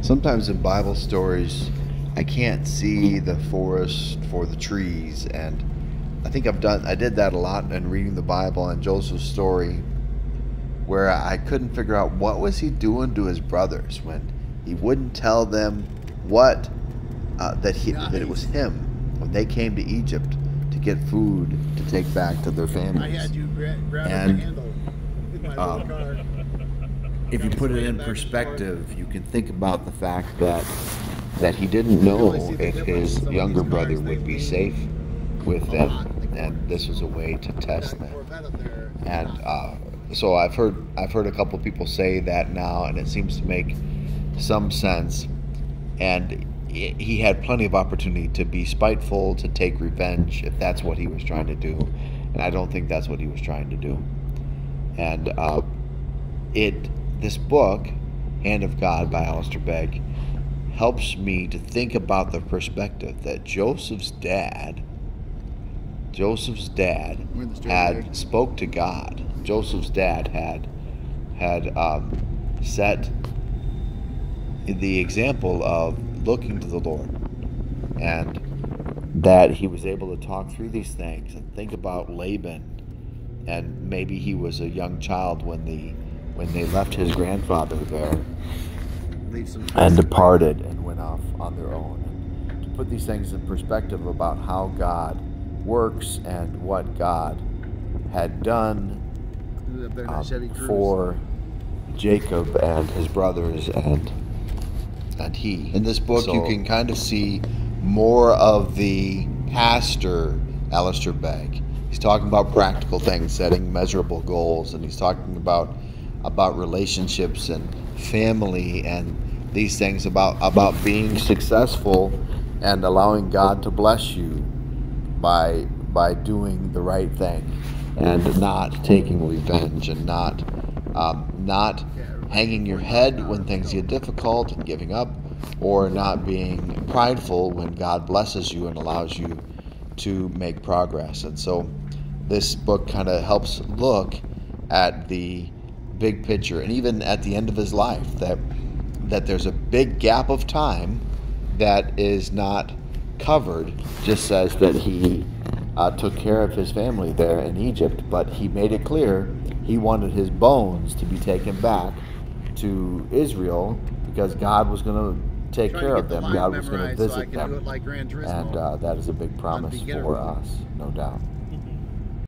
Sometimes in Bible stories, I can't see the forest for the trees, and I did that a lot in reading the Bible and Joseph's story, where I couldn't figure out what was he doing to his brothers when he wouldn't tell them what that it was him when they came to Egypt to get food to take back to their families. I had you grab the And handle with my little car. if you put it in perspective, you can think about the fact that he didn't know if his younger brother would be safe with them, and this was a way to test them. And so I've heard a couple people say that now, and it seems to make some sense. And he had plenty of opportunity to be spiteful, to take revenge, if that's what he was trying to do. And I don't think that's what he was trying to do. And this book, Hand of God by Allistair Begg, helps me to think about the perspective that Joseph's dad had spoke to God. Joseph's dad had set the example of looking to the Lord, and that he was able to talk through these things and think about Laban, and maybe he was a young child when they left his grandfather there and departed and went off on their own. And to put these things in perspective about how God works and what God had done for Jacob and his brothers and he. In this book, you can kind of see more of the pastor, Allistair Begg. He's talking about practical things, setting measurable goals, and he's talking about relationships and family and these things, about being successful and allowing God to bless you by doing the right thing and not taking revenge and not hanging your head when things get difficult and giving up, or not being prideful when God blesses you and allows you to make progress. And so this book kind of helps look at the big picture, and even at the end of his life, that there's a big gap of time that is not covered. Just says that he took care of his family there in Egypt, but he made it clear he wanted his bones to be taken back to Israel because God was going to take care of them. God was going to visit them. And that is a big promise for us, no doubt.